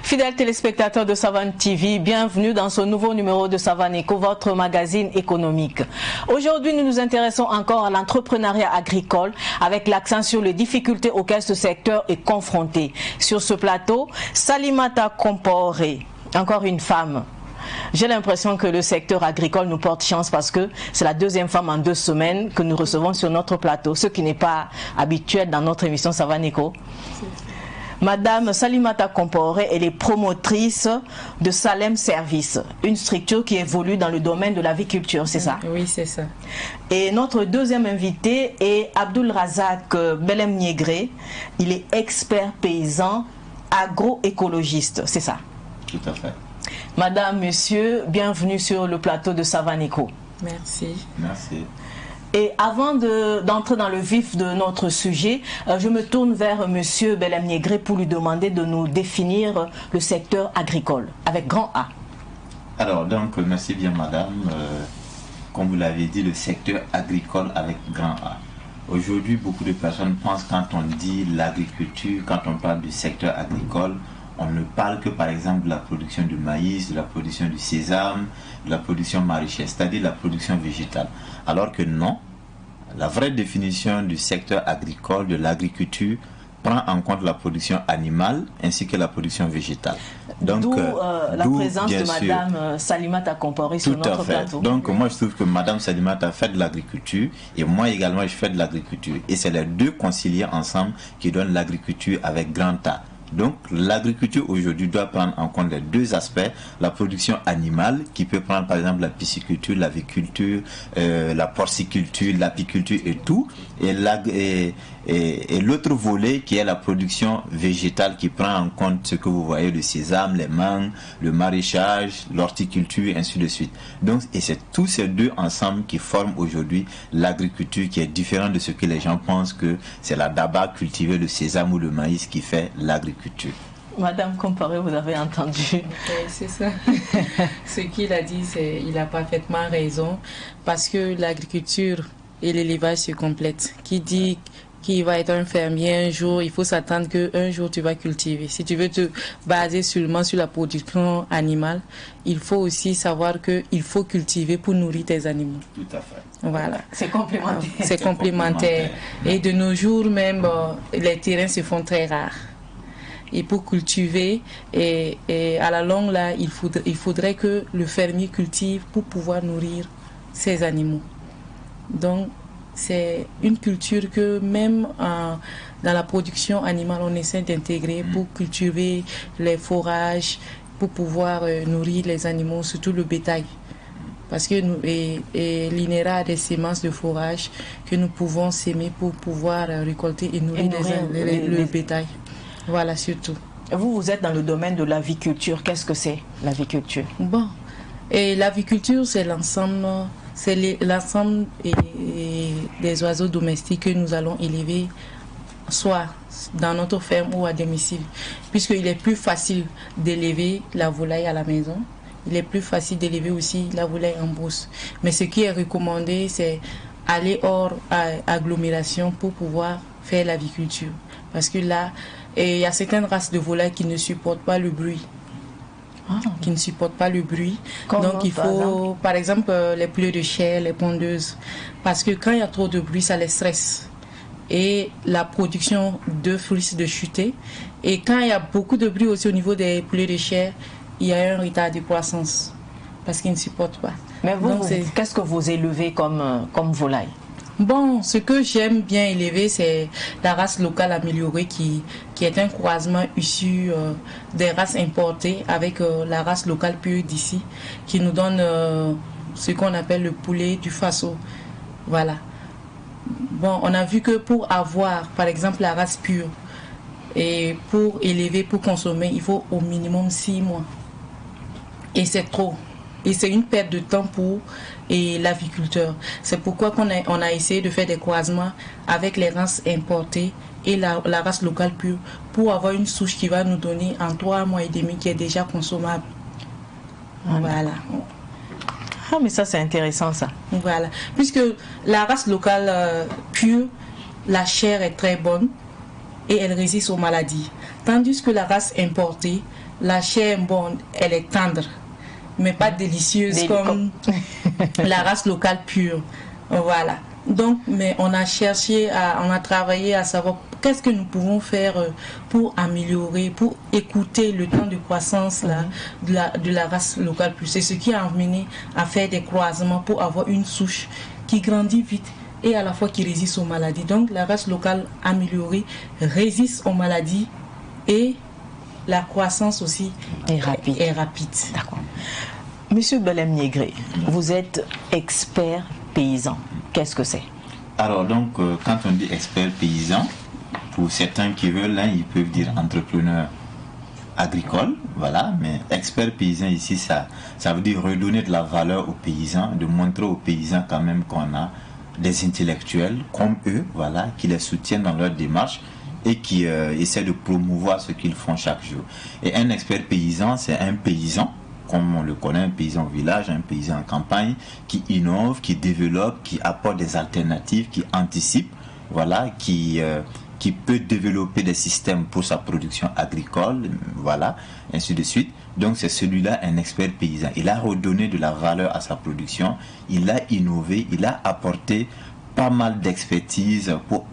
Fidèles téléspectateurs de Savane TV, bienvenue dans ce nouveau numéro de Savane Eco, votre magazine économique. Aujourd'hui, nous nous intéressons encore à l'entrepreneuriat agricole avec l'accent sur les difficultés auxquelles ce secteur est confronté. Sur ce plateau, Salimata Komporé, encore une femme. J'ai l'impression que le secteur agricole nous porte chance parce que c'est la deuxième femme en 2 semaines que nous recevons sur notre plateau, ce qui n'est pas habituel dans notre émission Savane Eco. Madame Salimata Komporé, elle est promotrice de Salem Service, une structure qui évolue dans le domaine de l'aviculture, c'est ça? Oui, c'est ça. Et notre deuxième invité est Abdul Razak Belem Niegré. Il est expert paysan agroécologiste, c'est ça? Tout à fait. Madame, monsieur, bienvenue sur le plateau de Savane Eco. Merci. Merci. Et avant d'entrer dans le vif de notre sujet, je me tourne vers monsieur Belem Niegré pour lui demander de nous définir le secteur agricole, avec grand A. Alors, donc, merci bien, madame. Comme vous l'avez dit, le secteur agricole avec grand A. Aujourd'hui, beaucoup de personnes pensent, quand on dit l'agriculture, quand on parle du secteur agricole, on ne parle que par exemple de la production du maïs, de la production du sésame, de la production maraîchère, c'est-à-dire la production végétale. Alors que non, la vraie définition du secteur agricole, de l'agriculture, prend en compte la production animale ainsi que la production végétale. D'où la présence de Madame Salimata Komporé sur notre plateau. Donc moi je trouve que Madame Salimata fait de l'agriculture et moi également je fais de l'agriculture. Et c'est les deux conciliés ensemble qui donnent l'agriculture avec grand A. Donc l'agriculture aujourd'hui doit prendre en compte les deux aspects, la production animale qui peut prendre par exemple la pisciculture, l'aviculture, la porciculture, l'apiculture et tout, et l'autre volet qui est la production végétale qui prend en compte ce que vous voyez, le sésame, les mangues, le maraîchage, l'horticulture, ainsi de suite. Donc, et c'est tous ces deux ensemble qui forment aujourd'hui l'agriculture qui est différente de ce que les gens pensent que c'est la daba cultiver le sésame ou le maïs qui fait l'agriculture. Madame Komporé, vous avez entendu. C'est ça. Ce qu'il a dit, il a parfaitement raison parce que l'agriculture et l'élevage se complètent. Qui dit qu'il va être un fermier un jour, il faut s'attendre qu'un jour tu vas cultiver. Si tu veux te baser seulement sur la production animale, il faut aussi savoir qu'il faut cultiver pour nourrir tes animaux. Tout à fait. Voilà. C'est complémentaire. C'est complémentaire. Et de nos jours même, les terrains se font très rares. Et pour cultiver, et à la longue, là, il faudrait que le fermier cultive pour pouvoir nourrir ses animaux. Donc, c'est une culture que même dans la production animale, on essaie d'intégrer pour cultiver les fourrages, pour pouvoir nourrir les animaux, surtout le bétail. Parce que l'INERA a des semences de fourrage que nous pouvons s'aimer pour pouvoir récolter et nourrir le bétail. Voilà, surtout. Vous êtes dans le domaine de l'aviculture. Qu'est-ce que c'est, l'aviculture? Bon, et l'aviculture, c'est l'ensemble des oiseaux domestiques que nous allons élever, soit dans notre ferme ou à domicile. Puisqu'il est plus facile d'élever la volaille à la maison, il est plus facile d'élever aussi la volaille en brousse. Mais ce qui est recommandé, c'est aller hors agglomération pour pouvoir faire l'aviculture. Parce que là, il y a certaines races de volailles qui ne supportent pas le bruit. Donc il faut, par exemple, les poulets de chair, les pondeuses. Parce que quand il y a trop de bruit, ça les stresse. Et la production d'œufs risque de chuter. Et quand il y a beaucoup de bruit aussi au niveau des poulets de chair, il y a un retard de croissance. Parce qu'ils ne supportent pas. Mais vous, qu'est-ce que vous élevez comme volaille? Bon, ce que j'aime bien élever, c'est la race locale améliorée qui est un croisement issu des races importées avec la race locale pure d'ici, qui nous donne ce qu'on appelle le poulet du Faso. Voilà. Bon, on a vu que pour avoir, par exemple, la race pure, et pour élever, pour consommer, il faut au minimum 6 mois. Et c'est trop. Et c'est une perte de temps pour l'aviculteur. C'est pourquoi on a essayé de faire des croisements avec les races importées et la race locale pure pour avoir une souche qui va nous donner en 3 mois et demi qui est déjà consommable. Voilà. Ah, mais ça c'est intéressant ça. Voilà. Puisque la race locale pure, la chair est très bonne et elle résiste aux maladies. Tandis que la race importée, la chair, bon, elle est tendre, mais pas délicieuse comme la race locale pure. Voilà. Donc, mais on a travaillé à savoir qu'est-ce que nous pouvons faire pour améliorer, pour écouter le temps de croissance de la race locale pure. C'est ce qui a amené à faire des croisements pour avoir une souche qui grandit vite et à la fois qui résiste aux maladies. Donc, la race locale améliorée résiste aux maladies et la croissance aussi est rapide. D'accord. Monsieur Belem Niégré, vous êtes expert paysan. Qu'est-ce que c'est? Alors donc, quand on dit expert paysan, pour certains qui veulent, ils peuvent dire entrepreneur agricole, voilà, mais expert paysan ici, ça veut dire redonner de la valeur aux paysans, de montrer aux paysans quand même qu'on a des intellectuels comme eux, voilà, qui les soutiennent dans leur démarche et qui essaient de promouvoir ce qu'ils font chaque jour. Et un expert paysan, c'est un paysan, comme on le connaît, un paysan au village, un paysan en campagne, qui innove, qui développe, qui apporte des alternatives, qui anticipe, voilà, qui peut développer des systèmes pour sa production agricole, voilà, ainsi de suite. Donc c'est celui-là un expert paysan. Il a redonné de la valeur à sa production, il a innové, il a apporté pas mal d'expertise pour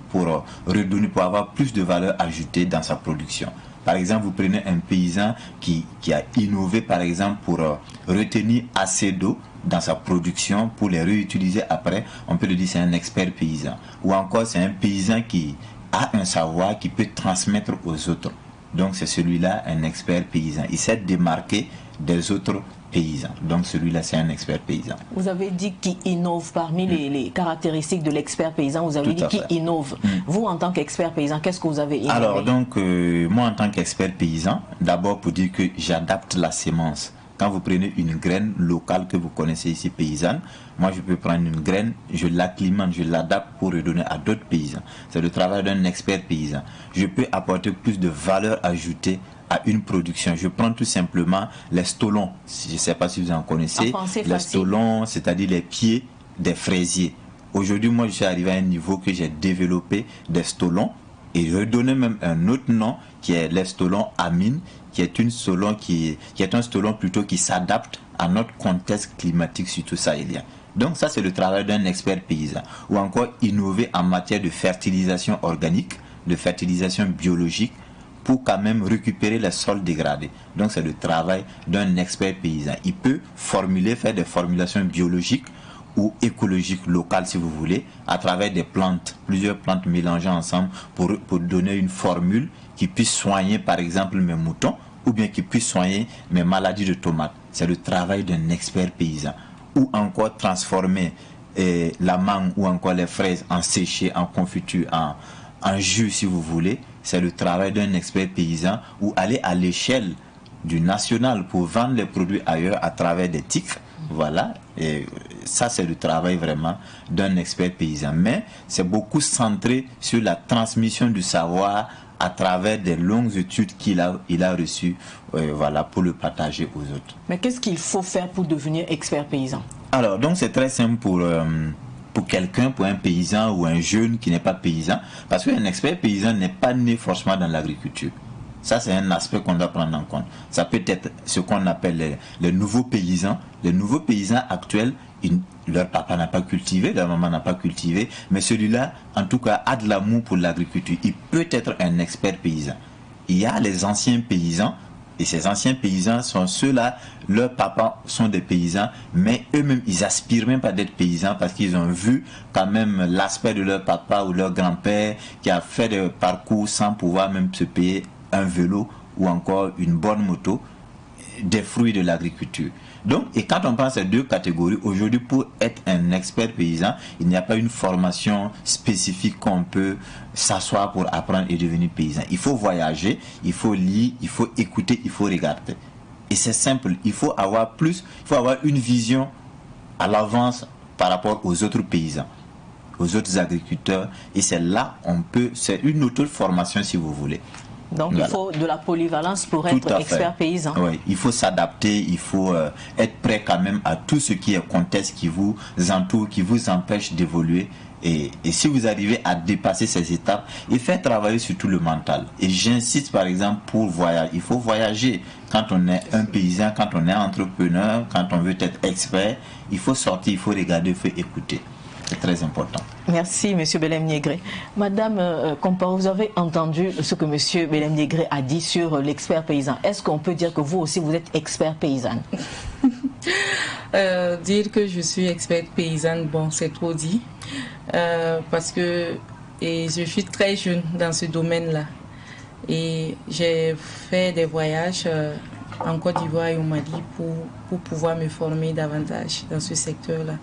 redonner, pour avoir plus de valeur ajoutée dans sa production. Par exemple, vous prenez un paysan qui a innové, par exemple, pour retenir assez d'eau dans sa production, pour les réutiliser après, on peut le dire c'est un expert paysan. Ou encore, c'est un paysan qui a un savoir qui peut transmettre aux autres. Donc, c'est celui-là, un expert paysan. Il s'est démarqué des autres paysans. Donc, celui-là, c'est un expert paysan. Vous avez dit qu'il innove. Parmi les caractéristiques de l'expert paysan, vous avez dit qu'il innove. Vous, en tant qu'expert paysan, qu'est-ce que vous avez innové? Alors, donc, moi, en tant qu'expert paysan, d'abord pour dire que j'adapte la sémence. Quand vous prenez une graine locale que vous connaissez ici, paysanne, moi, je peux prendre une graine, je l'acclimate, je l'adapte pour redonner à d'autres paysans. C'est le travail d'un expert paysan. Je peux apporter plus de valeur ajoutée à une production. Je prends tout simplement les stolons. Je ne sais pas si vous en connaissez. Les stolons, c'est-à-dire les pieds des fraisiers. Aujourd'hui, moi, je suis arrivé à un niveau que j'ai développé des stolons et redonné même un autre nom qui est les stolons amine, qui est un stolon plutôt qui s'adapte à notre contexte climatique, surtout sahélien. Donc ça, c'est le travail d'un expert paysan. Ou encore innover en matière de fertilisation organique, de fertilisation biologique, pour quand même récupérer les sols dégradés. Donc c'est le travail d'un expert paysan. Il peut faire des formulations biologiques ou écologiques locales si vous voulez, à travers des plantes, plusieurs plantes mélangées ensemble pour donner une formule qui puisse soigner par exemple mes moutons ou bien qui puisse soigner mes maladies de tomates. C'est le travail d'un expert paysan. Ou encore transformer la mangue ou encore les fraises en séché, en confiture, en jus si vous voulez. C'est le travail d'un expert paysan, ou aller à l'échelle du national pour vendre les produits ailleurs à travers des titres. Voilà, et ça c'est le travail vraiment d'un expert paysan. Mais c'est beaucoup centré sur la transmission du savoir à travers des longues études qu'il a reçues, voilà, pour le partager aux autres. Mais qu'est-ce qu'il faut faire pour devenir expert paysan? Alors, donc c'est très simple pour quelqu'un, pour un paysan ou un jeune qui n'est pas paysan, parce qu'un expert paysan n'est pas né forcément dans l'agriculture. Ça, c'est un aspect qu'on doit prendre en compte. Ça peut être ce qu'on appelle les nouveaux paysans. Les nouveaux paysans actuels, leur papa n'a pas cultivé, leur maman n'a pas cultivé, mais celui-là, en tout cas, a de l'amour pour l'agriculture. Il peut être un expert paysan. Il y a les anciens paysans, et ces anciens paysans sont ceux-là, leurs papas sont des paysans, mais eux-mêmes, ils aspirent même pas d'être paysans parce qu'ils ont vu quand même l'aspect de leur papa ou leur grand-père qui a fait des parcours sans pouvoir même se payer un vélo ou encore une bonne moto, des fruits de l'agriculture. Donc, et quand on prend ces deux catégories, aujourd'hui, pour être un expert paysan, il n'y a pas une formation spécifique qu'on peut s'asseoir pour apprendre et devenir paysan. Il faut voyager, il faut lire, il faut écouter, il faut regarder. Et c'est simple, il faut avoir une vision à l'avance par rapport aux autres paysans, aux autres agriculteurs. Et c'est là, c'est une autre formation si vous voulez. Donc voilà. Il faut de la polyvalence pour être expert paysan. Oui, il faut s'adapter, il faut être prêt quand même à tout ce qui est contexte qui vous entoure, qui vous empêche d'évoluer Et si vous arrivez à dépasser ces étapes et faire travailler surtout le mental. Et j'insiste par exemple pour voyager. Il faut voyager quand on est un paysan, quand on est entrepreneur, quand on veut être expert. Il faut sortir, il faut regarder, il faut écouter. C'est très important. Merci, M. Belem Niegré. Madame Compaoré, vous avez entendu ce que M. Belem Niegré a dit sur l'expert paysan. Est-ce qu'on peut dire que vous aussi, vous êtes expert paysanne? Dire que je suis experte paysanne, bon, c'est trop dit. Parce que je suis très jeune dans ce domaine-là. Et j'ai fait des voyages en Côte d'Ivoire et au Mali pour pouvoir me former davantage dans ce secteur-là.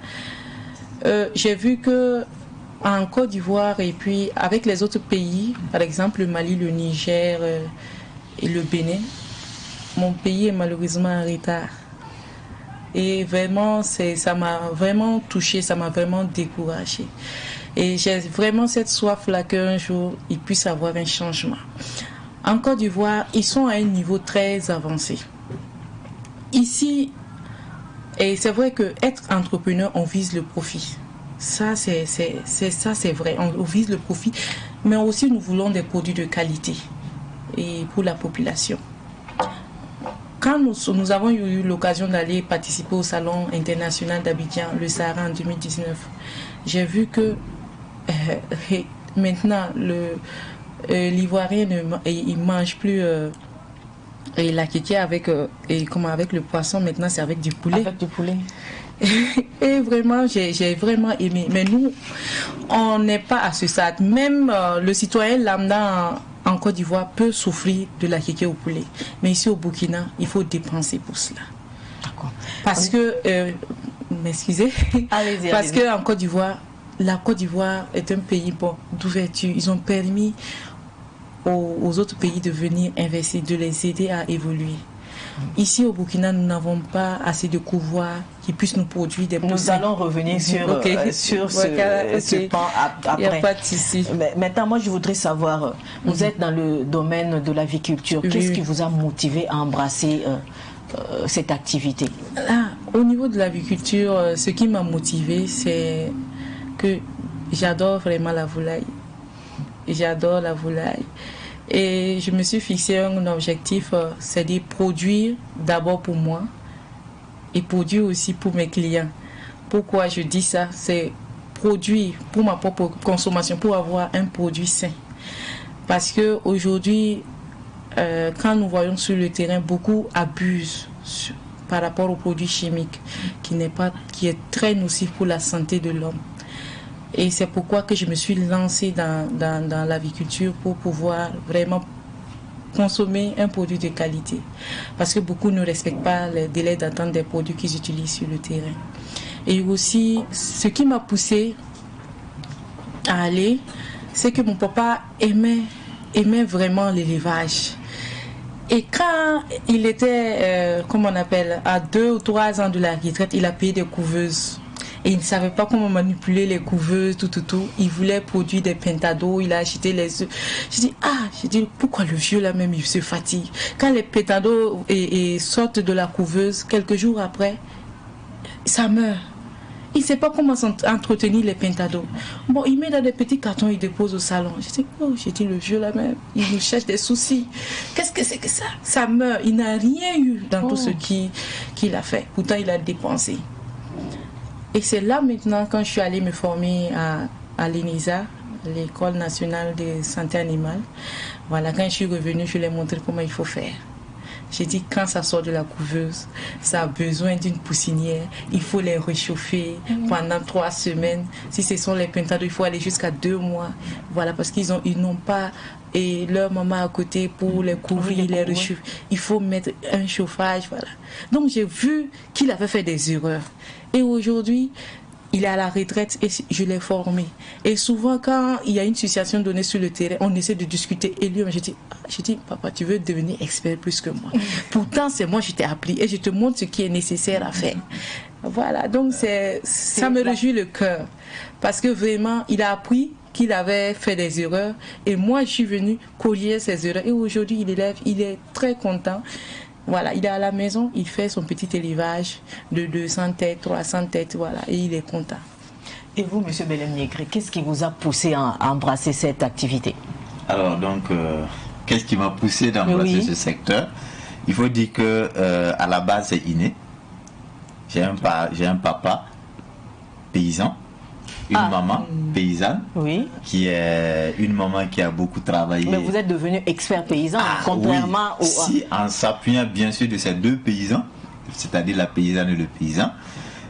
J'ai vu que en Côte d'Ivoire et puis avec les autres pays, par exemple le Mali, le Niger et le Bénin, mon pays est malheureusement en retard. Et vraiment, ça m'a vraiment touchée, ça m'a vraiment découragée. Et j'ai vraiment cette soif-là qu'un jour, il puisse avoir un changement. En Côte d'Ivoire, ils sont à un niveau très avancé. Ici, et c'est vrai qu'être entrepreneur, on vise le profit. Ça, c'est vrai, on vise le profit. Mais aussi, nous voulons des produits de qualité et pour la population. Quand nous avons eu l'occasion d'aller participer au Salon international d'Abidjan, le Sahara en 2019, j'ai vu que maintenant, l'Ivoirien il ne mange plus la kéké avec le poisson, maintenant c'est avec du poulet. Avec du poulet. Et vraiment, j'ai vraiment aimé. Mais nous, on n'est pas à ce stade. Même le citoyen lambda en Côte d'Ivoire peut souffrir de la kéké au poulet. Mais ici au Burkina, il faut dépenser pour cela. D'accord. Parce que, m'excusez, parce qu'en Côte d'Ivoire, la Côte d'Ivoire est un pays d'ouverture. Ils ont permis aux autres pays de venir investir, de les aider à évoluer. Ici au Burkina, nous n'avons pas assez de couvoirs qui puissent nous produire des poussins. Nous allons revenir sur ce pan après. Il n'y a pas de souci. Maintenant, moi, je voudrais savoir, vous êtes dans le domaine de l'aviculture. Qu'est-ce qui vous a motivé à embrasser cette activité? Au niveau de l'aviculture, ce qui m'a motivé, c'est que j'adore vraiment la volaille. J'adore la volaille. Et je me suis fixé un objectif, c'est de produire d'abord pour moi et produire aussi pour mes clients. Pourquoi je dis ça? C'est produire pour ma propre consommation, pour avoir un produit sain. Parce qu'aujourd'hui, quand nous voyons sur le terrain, beaucoup abusent par rapport aux produits chimiques, qui est très nocif pour la santé de l'homme. Et c'est pourquoi que je me suis lancée dans l'aviculture pour pouvoir vraiment consommer un produit de qualité. Parce que beaucoup ne respectent pas les délais d'attente des produits qu'ils utilisent sur le terrain. Et aussi, ce qui m'a poussée à aller, c'est que mon papa aimait vraiment l'élevage. Et quand il était, à 2 ou 3 ans de la retraite, il a payé des couveuses. Et il ne savait pas comment manipuler les couveuses, tout. Il voulait produire des pentados, il a acheté les œufs. J'ai dit, pourquoi le vieux là même, il se fatigue? Quand les pentados sortent de la couveuse, quelques jours après, ça meurt. Il ne sait pas comment entretenir les pentados. Bon, il met dans des petits cartons, il dépose au salon. J'ai dit, le vieux là même, il nous cherche des soucis. Qu'est-ce que c'est que ça? Ça meurt. Il n'a rien eu dans tout ce qu'il a fait. Pourtant, il a dépensé. Et c'est là maintenant, quand je suis allée me former à l'ENISA, l'École nationale de santé animale, voilà, quand je suis revenue, je lui ai montré comment il faut faire. J'ai dit, quand ça sort de la couveuse, ça a besoin d'une poussinière, il faut les réchauffer pendant 3 semaines. Si ce sont les pentados, il faut aller jusqu'à 2 mois. Voilà, parce qu'ils n'ont pas leur maman à côté pour les couvrir, les réchauffer. Il faut mettre un chauffage, voilà. Donc j'ai vu qu'il avait fait des erreurs. Et aujourd'hui, il est à la retraite et je l'ai formé. Et souvent, quand il y a une situation donnée sur le terrain, on essaie de discuter. Et lui, je dis, papa, tu veux devenir expert plus que moi. Pourtant, c'est moi, je t'ai appris et je te montre ce qui est nécessaire à faire. Voilà, donc ça me réjouit le cœur. Parce que vraiment, il a appris qu'il avait fait des erreurs. Et moi, je suis venue corriger ces erreurs. Et aujourd'hui, il élève, il est très content. Voilà, il est à la maison, il fait son petit élevage de 200 têtes, 300 têtes, voilà, et il est content. Et vous, M. Belem Niégré, qu'est-ce qui vous a poussé à embrasser cette activité? Alors donc, qu'est-ce qui m'a poussé d'embrasser ce secteur? Il faut dire que à la base c'est inné. J'ai un papa paysan, une maman paysanne, qui est une maman qui a beaucoup travaillé. Mais vous êtes devenu expert paysan, contrairement au... Si, en s'appuyant bien sûr de ces deux paysans, c'est-à-dire la paysanne et le paysan.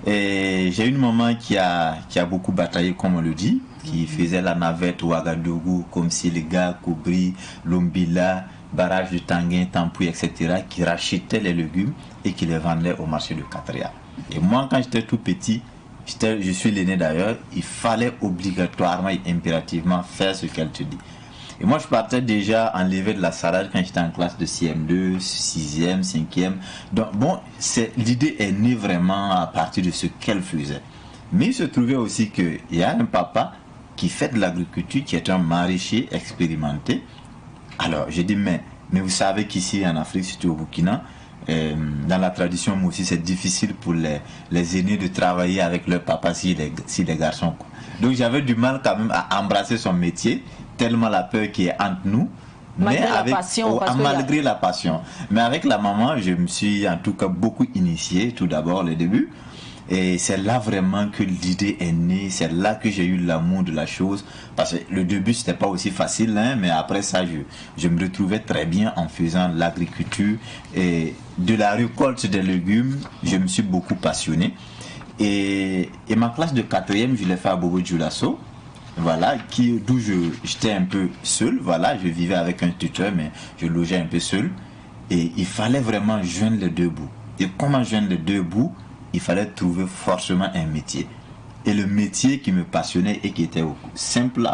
Et j'ai une maman qui a beaucoup bataillé, comme on le dit, qui faisait la navette au Ouagadougou, comme si les gars, Koubri, Lombila, barrage de Tanguin, Tampouy, etc., qui rachetaient les légumes et qui les vendaient au marché de Catria. Et moi, quand j'étais tout petit, je suis l'aîné d'ailleurs, il fallait obligatoirement et impérativement faire ce qu'elle te dit. Et moi, je partais déjà enlever de la salade quand j'étais en classe de CM2, 6e, 5e. Donc, bon, l'idée est née vraiment à partir de ce qu'elle faisait. Mais il se trouvait aussi qu'il y a un papa qui fait de l'agriculture, qui est un maraîcher expérimenté. Alors, j'ai dit, mais vous savez qu'ici en Afrique, surtout au Burkina, dans la tradition, moi aussi, c'est difficile pour les aînés de travailler avec leur papa si les garçons. Quoi. Donc, j'avais du mal quand même à embrasser son métier, tellement la peur qui est entre nous. Malgré la passion. Malgré la passion. Mais avec la maman, je me suis en tout cas beaucoup initié, tout d'abord, le début. Et c'est là vraiment que l'idée est née, c'est là que j'ai eu l'amour de la chose. Parce que le début, c'était pas aussi facile, hein, mais après ça, je me retrouvais très bien en faisant l'agriculture. Et de la récolte des légumes, je me suis beaucoup passionné. Et ma classe de 4e, je l'ai fait à Bobo Dioulasso. Voilà, d'où j'étais un peu seul. Voilà, je vivais avec un tuteur, mais je logeais un peu seul. Et il fallait vraiment joindre les deux bouts. Et comment joindre les deux bouts? Il fallait trouver forcément un métier. Et le métier qui me passionnait et qui était simple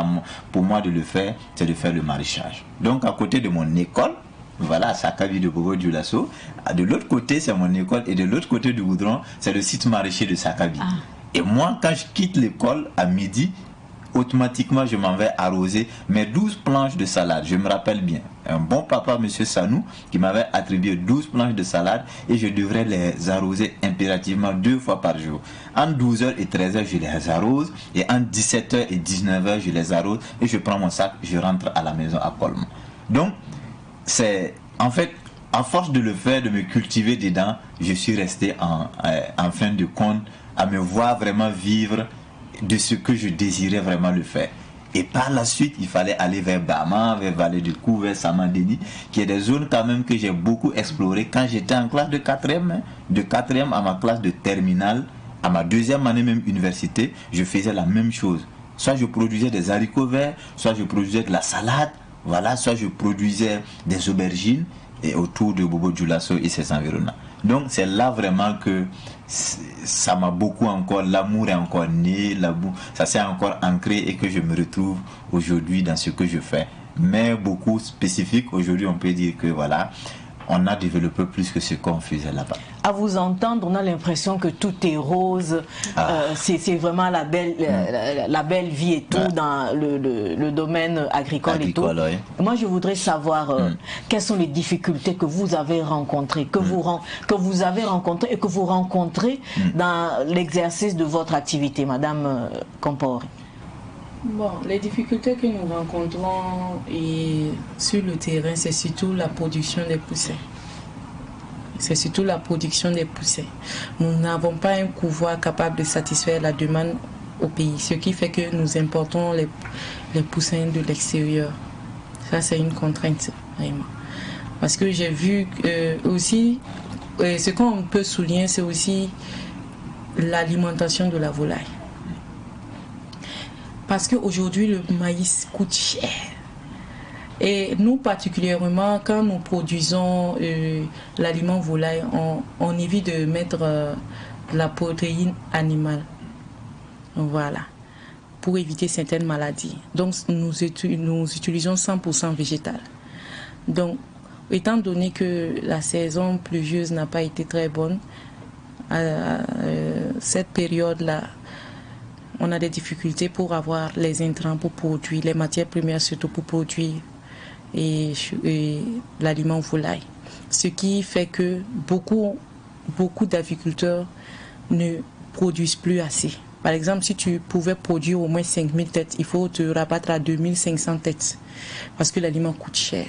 pour moi de le faire, c'est de faire le maraîchage. Donc à côté de mon école, voilà, Sakabi de Bobo Dioulasso, de l'autre côté c'est mon école et de l'autre côté du goudron, c'est le site maraîcher de Sakabi. Et moi, quand je quitte l'école à midi, automatiquement je m'en vais arroser mes 12 planches de salade. Je me rappelle bien, un bon papa, monsieur Sanou, qui m'avait attribué 12 planches de salade et je devrais les arroser impérativement 2 fois par jour. En 12h et 13h, je les arrose et en 17h et 19h, je les arrose et je prends mon sac, je rentre à la maison à Colmont. Donc, c'est en fait, à force de le faire, de me cultiver dedans, je suis resté en fin de compte à me voir vraiment vivre de ce que je désirais vraiment le faire. Et par la suite, il fallait aller vers Bama, vers Vallée du Cou, vers Samandeni, qui est des zones quand même que j'ai beaucoup explorées quand j'étais en classe de 4e. De 4e à ma classe de terminale, à ma 2e année même université, je faisais la même chose. Soit je produisais des haricots verts, soit je produisais de la salade, voilà, soit je produisais des aubergines et autour de Bobo Dioulasso et ses environnants. Donc c'est là vraiment que ça m'a beaucoup encore, l'amour est encore né, ça s'est encore ancré et que je me retrouve aujourd'hui dans ce que je fais. Mais beaucoup spécifique, aujourd'hui on peut dire que voilà, on a développé plus que ce qu'on faisait là-bas. À vous entendre, on a l'impression que tout est rose, c'est vraiment la belle vie et tout dans le domaine agricole et tout. Oui. Moi, je voudrais savoir quelles sont les difficultés que vous avez rencontrées, que vous avez rencontrées et que vous rencontrez dans l'exercice de votre activité, Madame Compori. Bon, les difficultés que nous rencontrons sur le terrain, c'est surtout la production des poussins. C'est surtout la production des poussins. Nous n'avons pas un couvoir capable de satisfaire la demande au pays, ce qui fait que nous importons les poussins de l'extérieur. Ça, c'est une contrainte, vraiment. Parce que j'ai vu aussi, ce qu'on peut souligner, c'est aussi l'alimentation de la volaille. Parce qu'aujourd'hui, le maïs coûte cher. Et nous, particulièrement, quand nous produisons l'aliment volaille, on évite de mettre de la protéine animale. Voilà. Pour éviter certaines maladies. Donc, nous utilisons 100% végétal. Donc, étant donné que la saison pluvieuse n'a pas été très bonne, à cette période-là, on a des difficultés pour avoir les intrants pour produire, les matières premières surtout pour produire et l'aliment volaille. Ce qui fait que beaucoup d'agriculteurs ne produisent plus assez. Par exemple, si tu pouvais produire au moins 5000 têtes, il faut te rabattre à 2500 têtes parce que l'aliment coûte cher.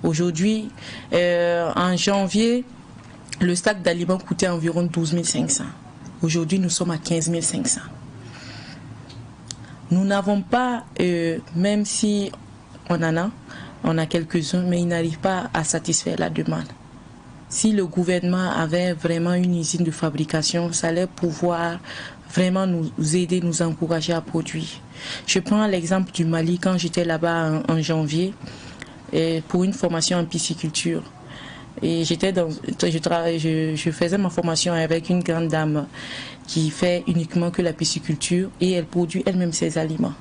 Aujourd'hui, en janvier, le sac d'aliments coûtait environ 12 500. Aujourd'hui, nous sommes à 15 500. Nous n'avons pas, même si on a quelques-uns, mais ils n'arrivent pas à satisfaire la demande. Si le gouvernement avait vraiment une usine de fabrication, ça allait pouvoir vraiment nous aider, nous encourager à produire. Je prends l'exemple du Mali, quand j'étais là-bas en janvier, pour une formation en pisciculture. Et je faisais ma formation avec une grande dame qui fait uniquement que la pisciculture et elle produit elle-même ses aliments.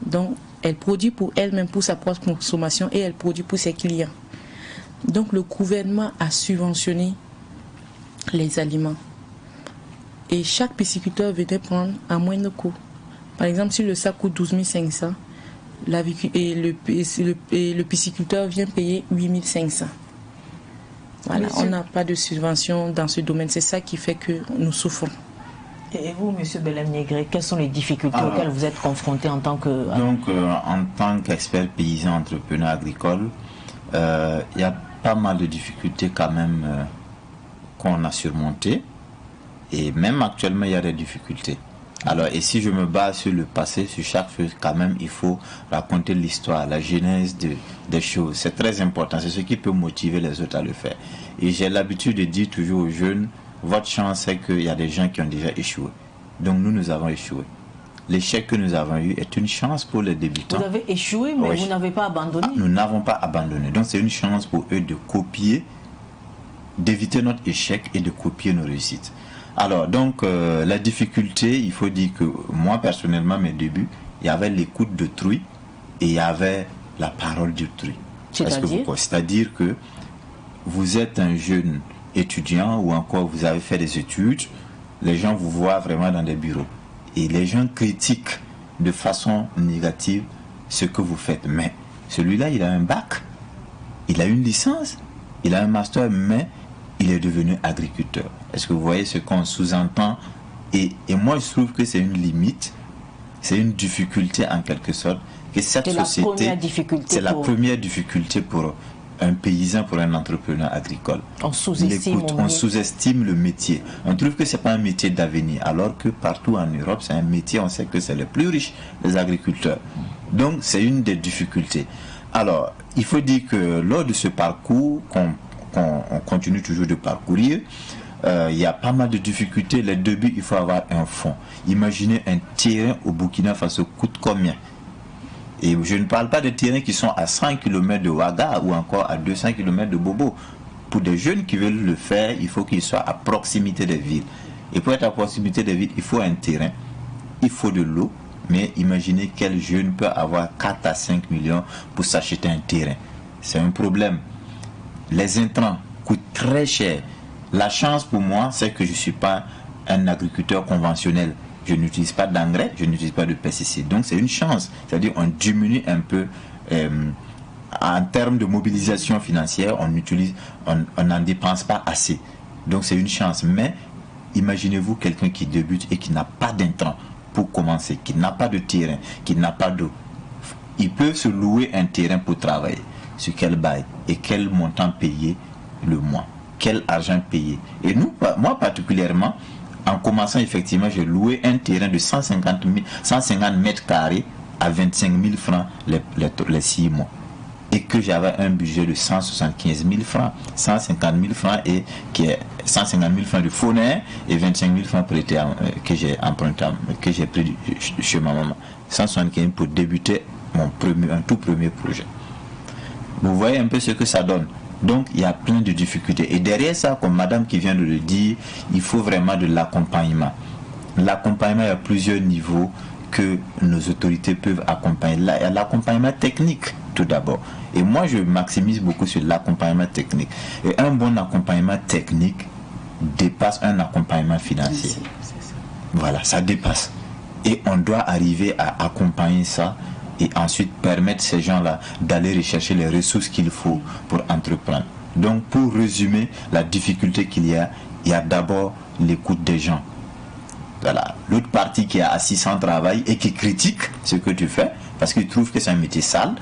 Donc, elle produit pour elle-même, pour sa propre consommation et elle produit pour ses clients. Donc, le gouvernement a subventionné les aliments. Et chaque pisciculteur venait prendre à moindre coût. Par exemple, si le sac coûte 12 500, le pisciculteur vient payer 8 500. Voilà, on n'a pas de subvention dans ce domaine. C'est ça qui fait que nous souffrons. Et vous, M. Belem-Négré, quelles sont les difficultés auxquelles vous êtes confronté en tant que... Donc, en tant qu'expert paysan entrepreneur agricole, il y a pas mal de difficultés quand même qu'on a surmontées. Et même actuellement, il y a des difficultés. Alors, et si je me base sur le passé, sur chaque chose, quand même, il faut raconter l'histoire, la genèse des choses. C'est très important. C'est ce qui peut motiver les autres à le faire. Et j'ai l'habitude de dire toujours aux jeunes, votre chance, c'est qu'il y a des gens qui ont déjà échoué. Donc, nous avons échoué. L'échec que nous avons eu est une chance pour les débutants. Vous avez échoué, mais vous n'avez pas abandonné. Nous n'avons pas abandonné. Donc, c'est une chance pour eux de copier, d'éviter notre échec et de copier nos réussites. Alors, donc, la difficulté, il faut dire que moi, personnellement, mes débuts, il y avait l'écoute d'autrui et il y avait la parole d'autrui. C'est-à-dire que vous êtes un jeune étudiant ou encore vous avez fait des études, les gens vous voient vraiment dans des bureaux. Et les gens critiquent de façon négative ce que vous faites. Mais celui-là, il a un bac, il a une licence, il a un master, mais il est devenu agriculteur. Est-ce que vous voyez ce qu'on sous-entend? Et moi, je trouve que c'est une limite, c'est une difficulté en quelque sorte, que cette société, c'est la première difficulté pour un paysan, pour un entrepreneur agricole. On sous-estime le métier. On trouve que ce n'est pas un métier d'avenir, alors que partout en Europe, c'est un métier, on sait que c'est le plus riche, les agriculteurs. Donc, c'est une des difficultés. Alors, il faut dire que lors de ce parcours qu'on continue toujours de parcourir, il y a pas mal de difficultés. Les débuts, il faut avoir un fonds. Imaginez un terrain au Burkina Faso coûte combien? Et je ne parle pas de terrains qui sont à 100 km de Ouaga ou encore à 200 km de Bobo. Pour des jeunes qui veulent le faire, il faut qu'ils soient à proximité des villes. Et pour être à proximité des villes, il faut un terrain, il faut de l'eau. Mais imaginez quel jeune peut avoir 4 à 5 millions pour s'acheter un terrain. C'est un problème. Les intrants coûtent très cher. La chance pour moi, c'est que je ne suis pas un agriculteur conventionnel. Je n'utilise pas d'engrais, je n'utilise pas de pesticides. Donc c'est une chance. C'est-à-dire on diminue un peu en termes de mobilisation financière, on n'en dépense pas assez. Donc c'est une chance. Mais imaginez-vous quelqu'un qui débute et qui n'a pas d'intrants pour commencer, qui n'a pas de terrain, qui n'a pas d'eau. Il peut se louer un terrain pour travailler. Sur quel bail et quel montant payer le mois, quel argent payer. Et moi particulièrement, en commençant effectivement, j'ai loué un terrain de 150 mètres carrés à 25 000 francs les 6 mois. Et que j'avais un budget de 175 000 francs, 150 000 francs et qui est 150 000 francs de fournaire et 25 000 francs que j'ai emprunté, que j'ai pris chez ma maman. 175 000 pour débuter un tout premier projet. Vous voyez un peu ce que ça donne. Donc, il y a plein de difficultés. Et derrière ça, comme madame qui vient de le dire, il faut vraiment de l'accompagnement. L'accompagnement, il y a plusieurs niveaux que nos autorités peuvent accompagner. Il y a l'accompagnement technique, tout d'abord. Et moi, je maximise beaucoup sur l'accompagnement technique. Et un bon accompagnement technique dépasse un accompagnement financier. Voilà, ça dépasse. Et on doit arriver à accompagner ça et ensuite permettre ces gens-là d'aller rechercher les ressources qu'il faut pour entreprendre. Donc, pour résumer la difficulté qu'il y a d'abord l'écoute des gens. Voilà. L'autre partie qui est assise sans travail et qui critique ce que tu fais parce qu'il trouve que c'est un métier sale.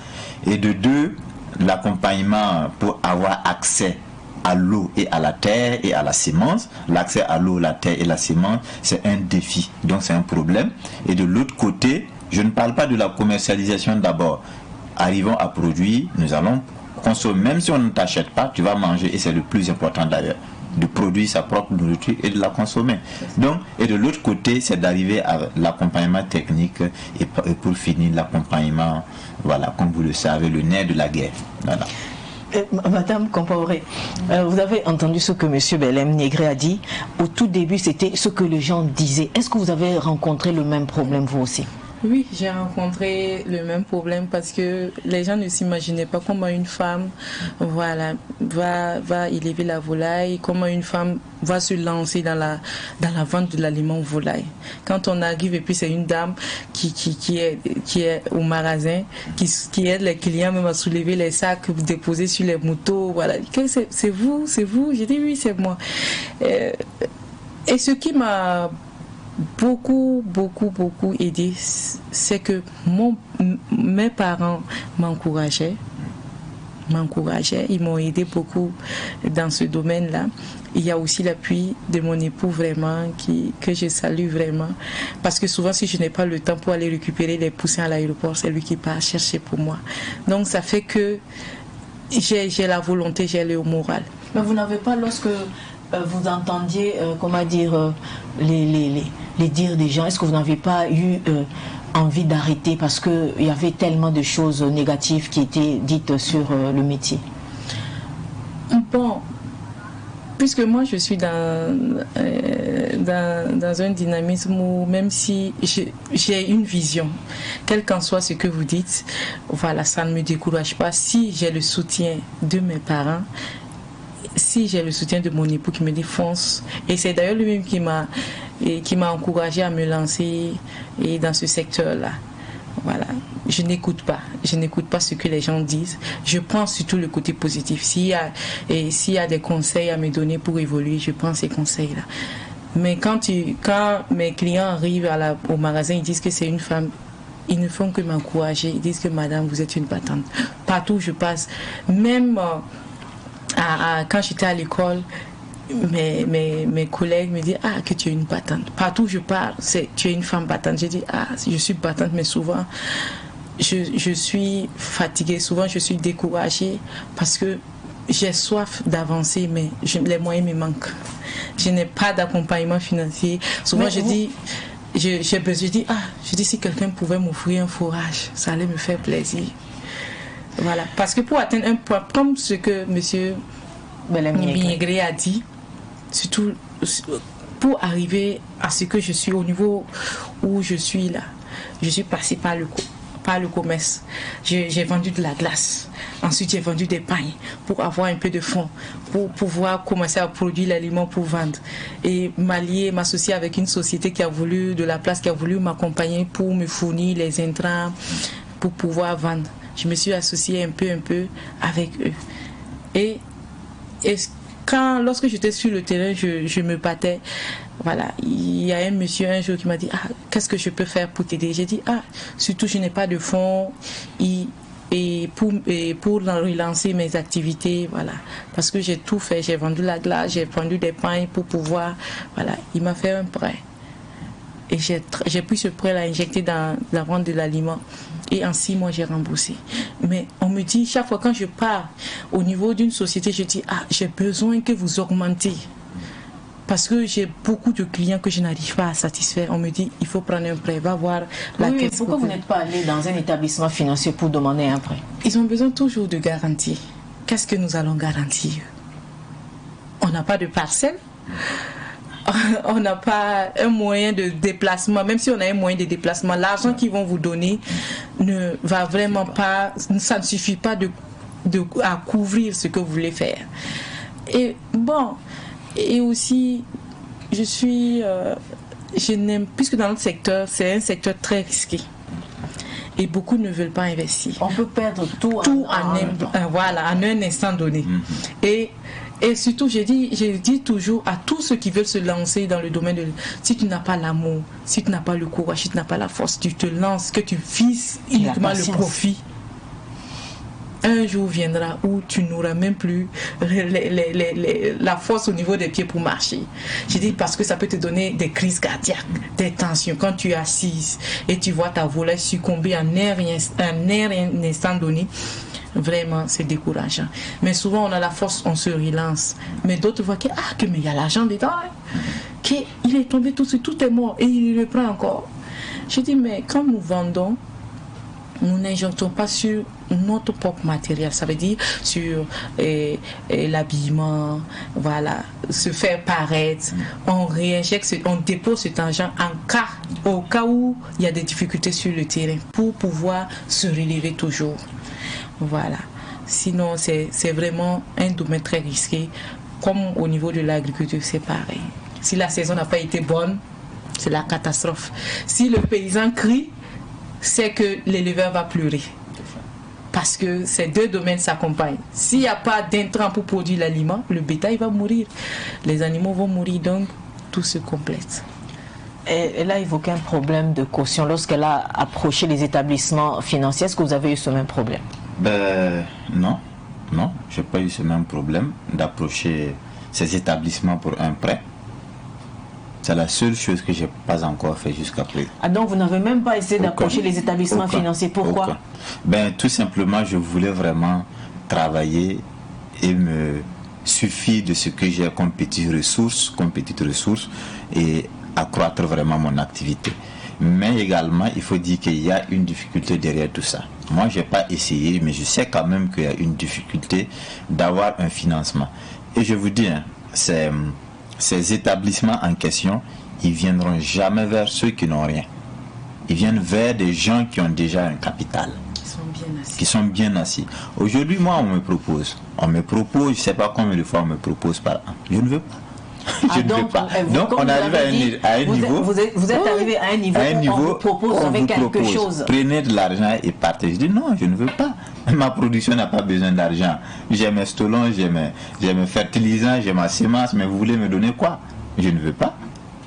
Et de deux, l'accompagnement pour avoir accès à l'eau et à la terre et à la semence. L'accès à l'eau, la terre et la semence, c'est un défi. Donc c'est un problème. Et de l'autre côté, je ne parle pas de la commercialisation d'abord. Arrivons à produire, nous allons consommer. Même si on ne t'achète pas, tu vas manger et c'est le plus important d'ailleurs. De produire sa propre nourriture et de la consommer. Donc, et de l'autre côté, c'est d'arriver à l'accompagnement technique et pour finir l'accompagnement, voilà, comme vous le savez, le nerf de la guerre. Voilà. Madame Compaoré, vous avez entendu ce que M. Belem Négré a dit. Au tout début, c'était ce que les gens disaient. Est-ce que vous avez rencontré le même problème vous aussi? Oui, j'ai rencontré le même problème parce que les gens ne s'imaginaient pas comment une femme va élever la volaille, comment une femme va se lancer dans la vente de l'aliment volaille. Quand on arrive et puis c'est une dame qui est au magasin, qui aide les clients même à soulever les sacs déposés sur les motos, voilà. C'est vous? J'ai dit oui, c'est moi. Et ce qui m'a beaucoup aidé, c'est que mes parents m'encourageaient, ils m'ont aidé beaucoup dans ce domaine-là. Il y a aussi l'appui de mon époux vraiment que je salue vraiment, parce que souvent si je n'ai pas le temps pour aller récupérer les poussins à l'aéroport, c'est lui qui part chercher pour moi. Donc ça fait que j'ai la volonté, j'ai le moral. Mais vous n'avez pas, lorsque vous entendiez les dires des gens, est-ce que vous n'avez pas eu envie d'arrêter parce qu'il y avait tellement de choses négatives qui étaient dites sur le métier? Bon, puisque moi je suis dans un dynamisme où même si j'ai une vision, quel qu'en soit ce que vous dites, voilà, ça ne me décourage pas. Si j'ai le soutien de mes parents, si j'ai le soutien de mon époux qui me dit fonce, et c'est d'ailleurs lui-même qui m'a encouragé à me lancer dans ce secteur-là. Voilà, je n'écoute pas ce que les gens disent. Je prends surtout le côté positif. S'il y a des conseils à me donner pour évoluer, je prends ces conseils-là. Mais quand mes clients arrivent au magasin, ils disent que c'est une femme, ils ne font que m'encourager. Ils disent que madame, vous êtes une battante. Partout où je passe, même quand j'étais à l'école, mes collègues me disent que tu es une battante. Partout où je pars, tu es une femme battante. J'ai dit je suis battante, mais souvent je suis fatiguée, souvent je suis découragée parce que j'ai soif d'avancer, mais les moyens me manquent. Je n'ai pas d'accompagnement financier. Souvent je dis si quelqu'un pouvait m'offrir un fourrage, ça allait me faire plaisir. Voilà, parce que pour atteindre un point, comme ce que M. Négré a dit, surtout pour arriver à ce que je suis, au niveau où je suis là, je suis passée par le commerce. J'ai vendu de la glace. Ensuite, j'ai vendu des pains pour avoir un peu de fonds, pour pouvoir commencer à produire l'aliment pour vendre. Et m'associer avec une société qui a voulu m'accompagner pour me fournir les intrants pour pouvoir vendre. Je me suis associée un peu avec eux. Et lorsque j'étais sur le terrain, je me battais. Voilà, il y a un monsieur un jour qui m'a dit qu'est-ce que je peux faire pour t'aider? J'ai dit surtout je n'ai pas de fonds et pour relancer mes activités, voilà, parce que j'ai tout fait, j'ai vendu la glace, j'ai vendu des pains pour pouvoir, voilà, il m'a fait un prêt et j'ai pris ce prêt là injecté dans la vente de l'aliment. Et en 6 mois, j'ai remboursé. Mais on me dit, chaque fois quand je pars au niveau d'une société, je dis, j'ai besoin que vous augmentiez. Parce que j'ai beaucoup de clients que je n'arrive pas à satisfaire. On me dit, il faut prendre un prêt, va voir la caisse. Pourquoi vous n'êtes pas allé dans un établissement financier pour demander un prêt? Ils ont besoin toujours de garantie. Qu'est-ce que nous allons garantir? On n'a pas de parcelle. On n'a pas un moyen de déplacement. Même si on a un moyen de déplacement, l'argent qu'ils vont vous donner ne va vraiment pas, ça ne suffit pas à couvrir ce que vous voulez faire. Et bon, et aussi je n'aime, puisque dans notre secteur c'est un secteur très risqué et beaucoup ne veulent pas investir. On peut perdre tout en un instant donné. Et surtout, je dis toujours à tous ceux qui veulent se lancer dans le domaine de... Si tu n'as pas l'amour, si tu n'as pas le courage, si tu n'as pas la force, tu te lances, que tu vises uniquement le profit. Un jour viendra où tu n'auras même plus la force au niveau des pieds pour marcher. Je dis parce que ça peut te donner des crises cardiaques, des tensions. Quand tu es assise et tu vois ta volaille succomber en un instant donné, vraiment, c'est décourageant. Mais souvent, on a la force, on se relance. Mais d'autres voient que mais il y a l'argent dedans. Hein. Il est tombé tout est mort et il reprend encore. Je dis, mais quand nous vendons, nous n'injectons pas sur notre propre matériel. Ça veut dire sur l'habillement, voilà, se faire paraître. On réinjecte, on dépose cet argent au cas où il y a des difficultés sur le terrain pour pouvoir se relever toujours. Voilà. Sinon, c'est vraiment un domaine très risqué. Comme au niveau de l'agriculture, c'est pareil. Si la saison n'a pas été bonne, c'est la catastrophe. Si le paysan crie, c'est que l'éleveur va pleurer. Parce que ces deux domaines s'accompagnent. S'il n'y a pas d'intrants pour produire l'aliment, le bétail va mourir. Les animaux vont mourir, donc tout se complète. Elle a évoqué un problème de caution lorsqu'elle a approché les établissements financiers. Est-ce que vous avez eu ce même problème? Non, je n'ai pas eu ce même problème d'approcher ces établissements pour un prêt. C'est la seule chose que je n'ai pas encore fait jusqu'à présent. Ah, donc vous n'avez même pas essayé d'approcher les établissements financiers. Pourquoi? Tout simplement, je voulais vraiment travailler et me suffire de ce que j'ai comme petites ressources et accroître vraiment mon activité. Mais également, il faut dire qu'il y a une difficulté derrière tout ça. Moi, je n'ai pas essayé, mais je sais quand même qu'il y a une difficulté d'avoir un financement. Et je vous dis, ces établissements en question, ils ne viendront jamais vers ceux qui n'ont rien. Ils viennent vers des gens qui ont déjà un capital. Qui sont bien assis. Aujourd'hui, moi, on me propose, je ne sais pas combien de fois on me propose par an. Je ne veux pas. Je ne veux pas. Donc, on arrive à un niveau. Vous êtes arrivé à un niveau où on vous propose avec quelque chose. Prenez de l'argent et partez. Je dis non, je ne veux pas. Ma production n'a pas besoin d'argent. J'ai mes stolons, j'ai mes fertilisants, j'ai ma semence, mais vous voulez me donner quoi? Je ne veux pas.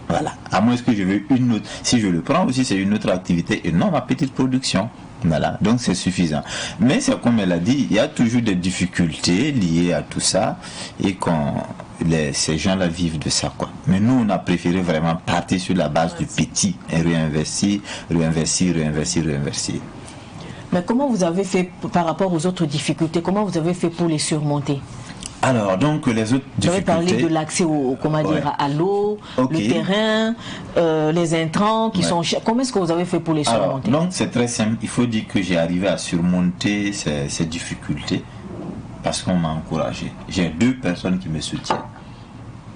Voilà. À moins que je veux une autre. Si je le prends aussi, c'est une autre activité et non ma petite production. Voilà, donc c'est suffisant. Mais c'est comme elle a dit, il y a toujours des difficultés liées à tout ça et ces gens-là vivent de ça, quoi. Mais nous, on a préféré vraiment partir sur la base du petit et réinvestir. Mais comment vous avez fait par rapport aux autres difficultés? Comment vous avez fait pour les surmonter? Alors, donc, les autres difficultés... Vous avez parlé de l'accès à l'eau, le terrain, les intrants qui sont chers. Comment est-ce que vous avez fait pour les surmonter? Alors, donc, c'est très simple. Il faut dire que j'ai arrivé à surmonter ces difficultés parce qu'on m'a encouragé. J'ai deux personnes qui me soutiennent.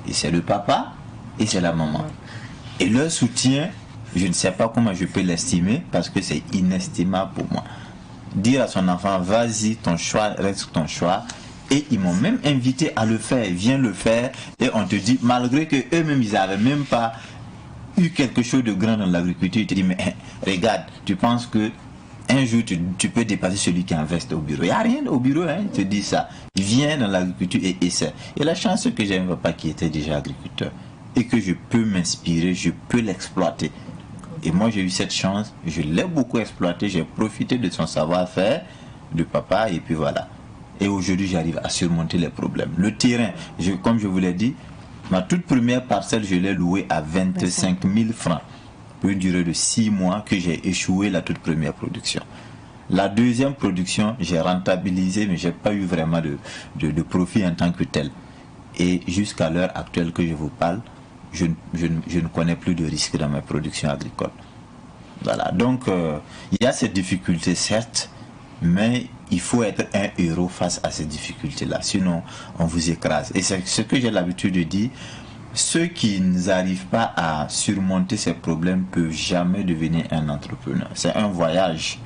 Et c'est le papa et c'est la maman. Et leur soutien, je ne sais pas comment je peux l'estimer parce que c'est inestimable pour moi. Dire à son enfant, vas-y, ton choix reste ton choix. Et ils m'ont même invité à le faire. Viens le faire. Et on te dit, malgré que eux-mêmes, ils n'avaient même pas eu quelque chose de grand dans l'agriculture, ils te disent, mais regarde, tu penses que un jour, tu peux dépasser celui qui investit au bureau. Il n'y a rien au bureau, hein, ils te disent ça. Viens dans l'agriculture et essaie. Et la chance, c'est que j'ai un papa qui était déjà agriculteur. Et que je peux m'inspirer, je peux l'exploiter. Et moi, j'ai eu cette chance. Je l'ai beaucoup exploité. J'ai profité de son savoir-faire, de papa, et puis voilà. Et aujourd'hui, j'arrive à surmonter les problèmes. Le terrain, comme je vous l'ai dit, ma toute première parcelle, je l'ai louée à 25 000 francs pour une durée de 6 mois que j'ai échoué la toute première production. La deuxième production, j'ai rentabilisé, mais je n'ai pas eu vraiment de profit en tant que tel. Et jusqu'à l'heure actuelle que je vous parle, je ne connais plus de risque dans ma production agricole. Voilà, donc il y a ces difficultés, certes, mais il faut être un héros face à ces difficultés-là, sinon on vous écrase. Et c'est ce que j'ai l'habitude de dire, ceux qui n'arrivent pas à surmonter ces problèmes ne peuvent jamais devenir un entrepreneur. C'est un voyage.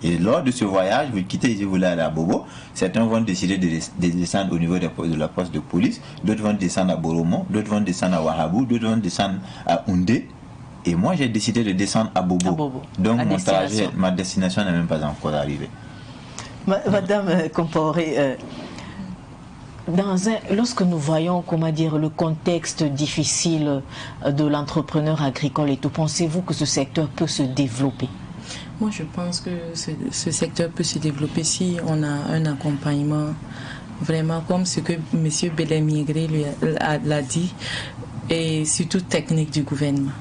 Et lors de ce voyage, vous quittez ici, vous voulez aller à Bobo, certains vont décider de descendre au niveau de la poste de police, d'autres vont descendre à Boromo, d'autres vont descendre à Wahabou, d'autres vont descendre à Oundé. Et moi, j'ai décidé de descendre à Bobo. Donc mon trajet, ma destination n'est même pas encore arrivée. Madame Comporé, lorsque nous voyons, comment dire, le contexte difficile de l'entrepreneur agricole et tout, pensez-vous que ce secteur peut se développer? Moi, je pense que ce secteur peut se développer si on a un accompagnement vraiment comme ce que M. Belém-Migré l'a dit, et surtout technique du gouvernement.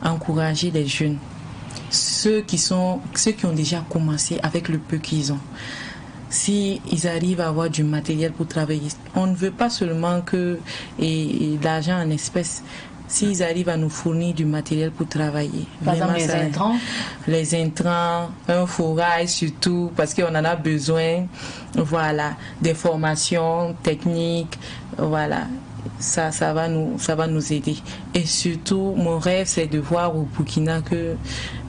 Encourager les jeunes, ceux qui ont déjà commencé avec le peu qu'ils ont. Si ils arrivent à avoir du matériel pour travailler, on ne veut pas seulement que l'argent en espèces. S'ils arrivent à nous fournir du matériel pour travailler. Par exemple, les intrants, un forage surtout, parce qu'on en a besoin. Voilà, des formations techniques, voilà. Ça va nous aider. Et surtout, mon rêve, c'est de voir au Burkina que,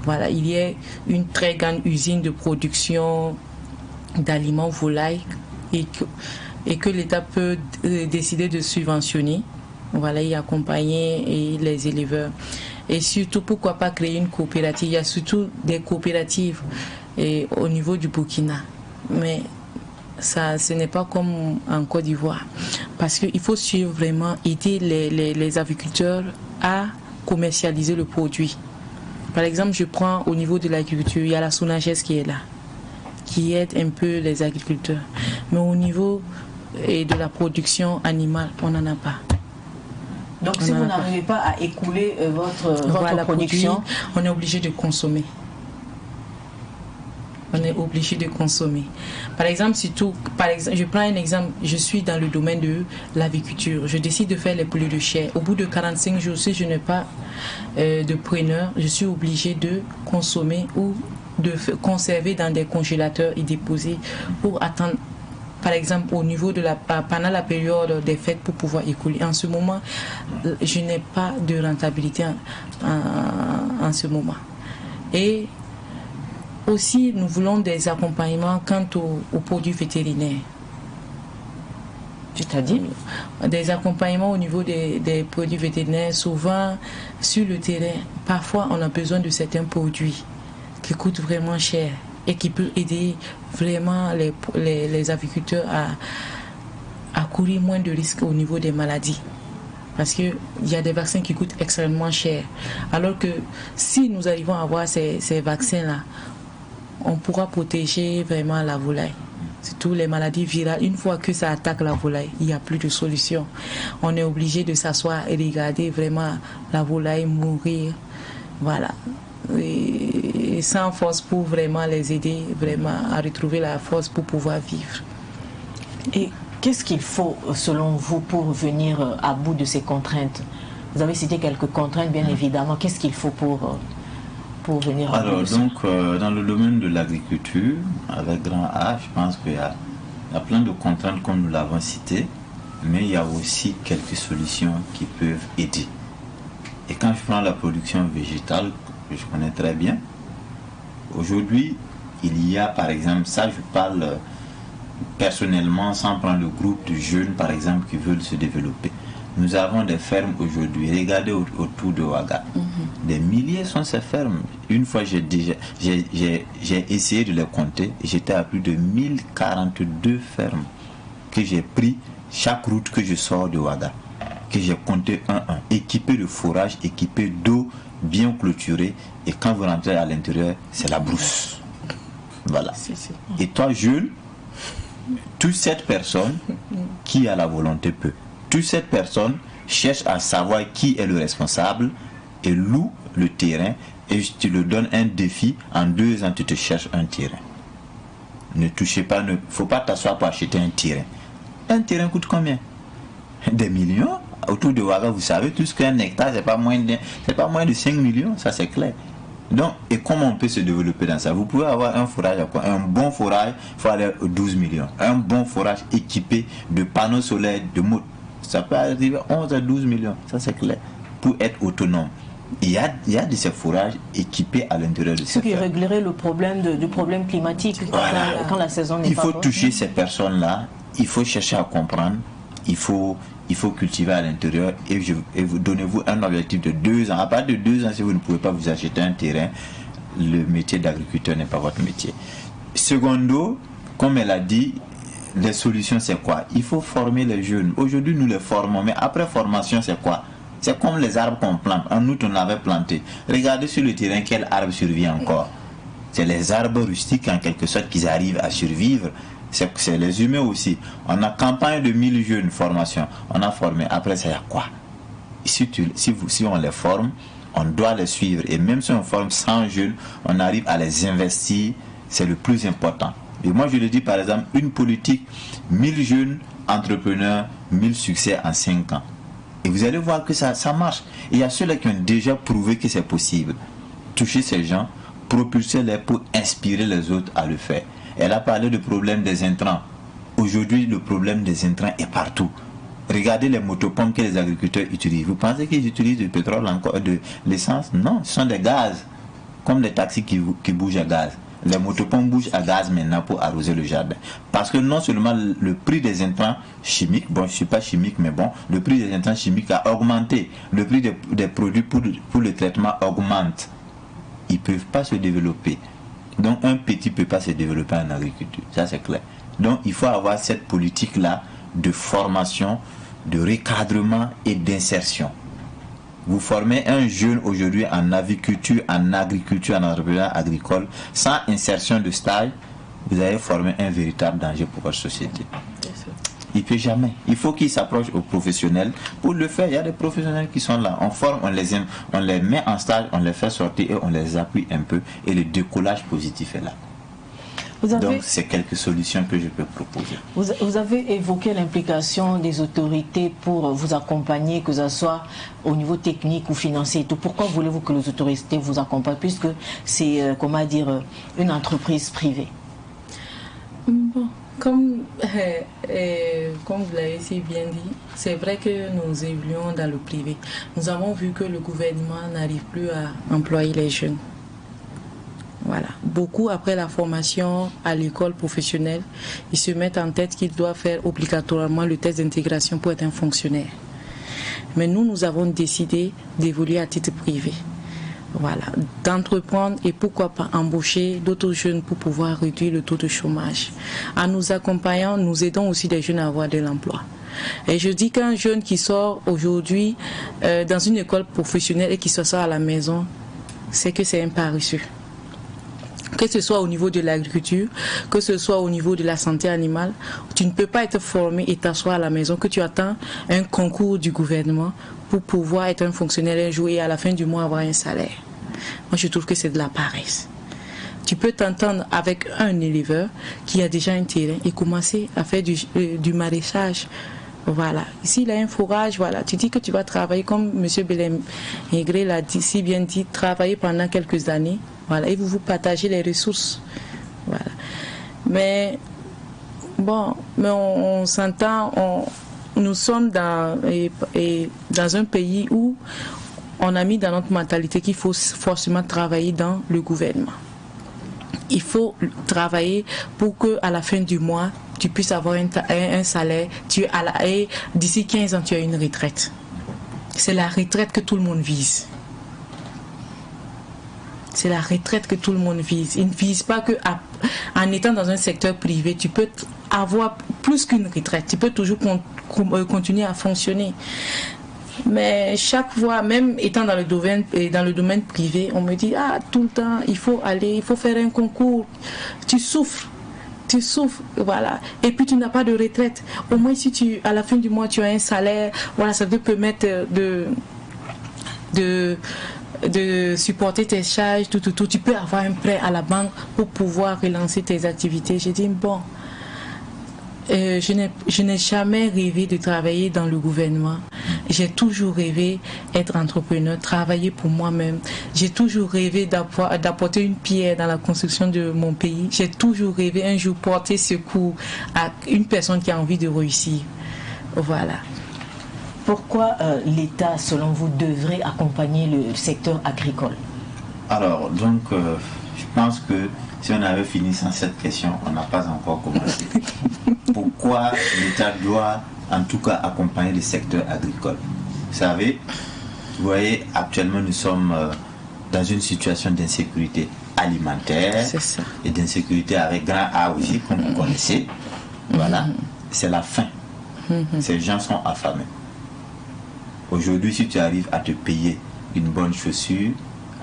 voilà, il y ait une très grande usine de production d'aliments volailles et que l'État peut décider de subventionner. Voilà, y accompagner les éleveurs. Et surtout, pourquoi pas créer une coopérative? Il y a surtout des coopératives au niveau du Burkina. Mais ça, ce n'est pas comme en Côte d'Ivoire. Parce qu'il faut suivre vraiment, aider les agriculteurs à commercialiser le produit. Par exemple, je prends au niveau de l'agriculture, il y a la SONAGES qui est là, qui aide un peu les agriculteurs. Mais au niveau de la production animale, on n'en a pas. Donc si vous n'arrivez pas à écouler votre production, on est obligé de consommer. On est obligé de consommer. Par exemple, je prends un exemple, je suis dans le domaine de l'aviculture. Je décide de faire les poulets de chair. Au bout de 45 jours, si je n'ai pas de preneur, je suis obligé de consommer ou de conserver dans des congélateurs et déposer pour attendre. Par exemple, au niveau pendant la période des fêtes pour pouvoir écouler. En ce moment, je n'ai pas de rentabilité en ce moment. Et aussi, nous voulons des accompagnements quant aux produits vétérinaires. C'est-à-dire des accompagnements au niveau des produits vétérinaires. Souvent, sur le terrain, parfois, on a besoin de certains produits qui coûtent vraiment cher et qui peut aider vraiment les agriculteurs à courir moins de risques au niveau des maladies. Parce qu'il y a des vaccins qui coûtent extrêmement cher. Alors que si nous arrivons à avoir ces vaccins-là, on pourra protéger vraiment la volaille. Surtout les maladies virales, une fois que ça attaque la volaille, il n'y a plus de solution. On est obligé de s'asseoir et regarder vraiment la volaille mourir. Voilà. Et sans force pour vraiment les aider vraiment à retrouver la force pour pouvoir vivre. Et qu'est-ce qu'il faut selon vous pour venir à bout de ces contraintes? Vous avez cité quelques contraintes bien évidemment. Qu'est-ce qu'il faut pour venir à bout de ça? Alors dans le domaine de l'agriculture, avec grand A, je pense qu'il y a plein de contraintes comme nous l'avons cité, mais il y a aussi quelques solutions qui peuvent aider. Et quand je prends la production végétale, que je connais très bien, aujourd'hui, il y a par exemple, ça je parle personnellement sans prendre le groupe de jeunes par exemple qui veulent se développer. Nous avons des fermes aujourd'hui, regardez autour de Ouaga. Des milliers sont ces fermes. Une fois j'ai essayé de les compter, j'étais à plus de 1042 fermes que j'ai pris chaque route que je sors de Ouaga, que j'ai compté un, équipé de fourrage, équipé d'eau, bien clôturé, et quand vous rentrez à l'intérieur, c'est la brousse. Voilà. Et toi, jeune, toute cette personne qui a la volonté peut. Toute cette personne cherche à savoir qui est le responsable et loue le terrain, et je te le donne un défi, en 2 ans tu te cherches un terrain. Ne touchez pas, ne faut pas t'asseoir pour acheter un terrain. Un terrain coûte combien? Des millions. Autour de Ouaga, vous savez, tout ce qu'un hectare, c'est pas moins de 5 millions, ça c'est clair. Donc, et comment on peut se développer dans ça? Vous pouvez avoir un forage, un bon forage, il faut aller 12 millions. Un bon forage équipé de panneaux solaires, de mots, ça peut arriver 11 à 12 millions, ça c'est clair, pour être autonome. Il y a de ces forages équipés à l'intérieur de ces fermes. Ce qui réglerait le problème du problème climatique quand la saison n'est pas bonne. Il faut toucher ces personnes-là, il faut chercher à comprendre, il faut cultiver à l'intérieur et vous donnez-vous un objectif de 2 ans. À partir de 2 ans, si vous ne pouvez pas vous acheter un terrain, le métier d'agriculteur n'est pas votre métier. Secondo, comme elle a dit, les solutions, c'est quoi? Il faut former les jeunes. Aujourd'hui, nous les formons, mais après formation, c'est quoi? C'est comme les arbres qu'on plante. En août, on avait planté. Regardez sur le terrain quel arbre survit encore. C'est les arbres rustiques, en quelque sorte, qui arrivent à survivre. C'est les humains aussi. On a campagne de 1000 jeunes formation. On a formé. Après, ça y a quoi? Si on les forme, on doit les suivre. Et même si on forme 100 jeunes, on arrive à les investir. C'est le plus important. Et moi, je le dis, par exemple, une politique, 1000 jeunes entrepreneurs, 1000 succès en 5 ans. Et vous allez voir que ça marche. Et il y a ceux-là qui ont déjà prouvé que c'est possible. Toucher ces gens, propulser-les pour inspirer les autres à le faire. Elle a parlé du problème des intrants. Aujourd'hui, le problème des intrants est partout. Regardez les motopompes que les agriculteurs utilisent. Vous pensez qu'ils utilisent du pétrole encore, de l'essence? Non, ce sont des gaz. Comme les taxis qui bougent à gaz. Les motopompes bougent à gaz maintenant pour arroser le jardin. Parce que non seulement le prix des intrants chimiques, bon, je ne suis pas chimique, mais bon, le prix des intrants chimiques a augmenté. Le prix des produits pour le traitement augmente. Ils ne peuvent pas se développer. Donc un petit ne peut pas se développer en agriculture. Ça, c'est clair. Donc il faut avoir cette politique-là de formation, de recadrement et d'insertion. Vous formez un jeune aujourd'hui en aviculture, en agriculture, en entrepreneuriat agricole, sans insertion de stage, vous allez former un véritable danger pour votre société. Il ne peut jamais. Il faut qu'il s'approche aux professionnels. Pour le faire, il y a des professionnels qui sont là. On forme, on les met en stage, on les fait sortir et on les appuie un peu. Et le décollage positif est là. Donc, c'est quelques solutions que je peux proposer. Vous avez évoqué l'implication des autorités pour vous accompagner, que ce soit au niveau technique ou financier et tout. Pourquoi voulez-vous que les autorités vous accompagnent, puisque c'est, une entreprise privée? Bon, comme vous l'avez si bien dit, c'est vrai que nous évoluons dans le privé. Nous avons vu que le gouvernement n'arrive plus à employer les jeunes. Voilà. Beaucoup, après la formation à l'école professionnelle, ils se mettent en tête qu'ils doivent faire obligatoirement le test d'intégration pour être un fonctionnaire. Mais nous avons décidé d'évoluer à titre privé. Voilà. D'entreprendre et pourquoi pas embaucher d'autres jeunes pour pouvoir réduire le taux de chômage. En nous accompagnant, nous aidons aussi les jeunes à avoir de l'emploi. Et je dis qu'un jeune qui sort aujourd'hui dans une école professionnelle et qui se sort à la maison, c'est que c'est un paresseux. Que ce soit au niveau de l'agriculture, que ce soit au niveau de la santé animale, tu ne peux pas être formé et t'asseoir à la maison, que tu attends un concours du gouvernement pour pouvoir être un fonctionnaire un jour et à la fin du mois avoir un salaire. Moi, je trouve que c'est de la paresse. Tu peux t'entendre avec un éleveur qui a déjà un terrain et commencer à faire du maraîchage. Voilà. Ici, il a un forage, voilà. Tu dis que tu vas travailler, comme M. Belém Aigré l'a dit, si bien dit, travailler pendant quelques années. Voilà. Et vous partagez les ressources. Voilà. Mais, bon, on s'entend, nous sommes dans un pays où on a mis dans notre mentalité qu'il faut forcément travailler dans le gouvernement. Il faut travailler pour qu'à la fin du mois, tu puisses avoir un salaire. Et d'ici 15 ans, tu as une retraite. C'est la retraite que tout le monde vise. C'est la retraite que tout le monde vise. Ils ne visent pas qu'en étant dans un secteur privé, tu peux avoir plus qu'une retraite. Tu peux toujours continuer à fonctionner. Mais chaque fois, même étant dans le domaine privé, on me dit, tout le temps, il faut faire un concours. Tu souffres, voilà. Et puis tu n'as pas de retraite. Au moins, si à la fin du mois, tu as un salaire, voilà, ça te permettre de supporter tes charges, tout. Tu peux avoir un prêt à la banque pour pouvoir relancer tes activités. J'ai dit, bon, je n'ai jamais rêvé de travailler dans le gouvernement. J'ai toujours rêvé d'être entrepreneur, travailler pour moi-même. J'ai toujours rêvé d'apporter une pierre dans la construction de mon pays. J'ai toujours rêvé un jour porter secours à une personne qui a envie de réussir. Voilà. Pourquoi l'État, selon vous, devrait accompagner le secteur agricole? Alors, donc, je pense que si on avait fini sans cette question, on n'a pas encore commencé. Pourquoi l'État doit, en tout cas, accompagner le secteur agricole? Vous savez, vous voyez, actuellement, nous sommes dans une situation d'insécurité alimentaire et d'insécurité avec grand A aussi, comme vous connaissez. Voilà, c'est la faim. Ces gens sont affamés. Aujourd'hui, si tu arrives à te payer une bonne chaussure,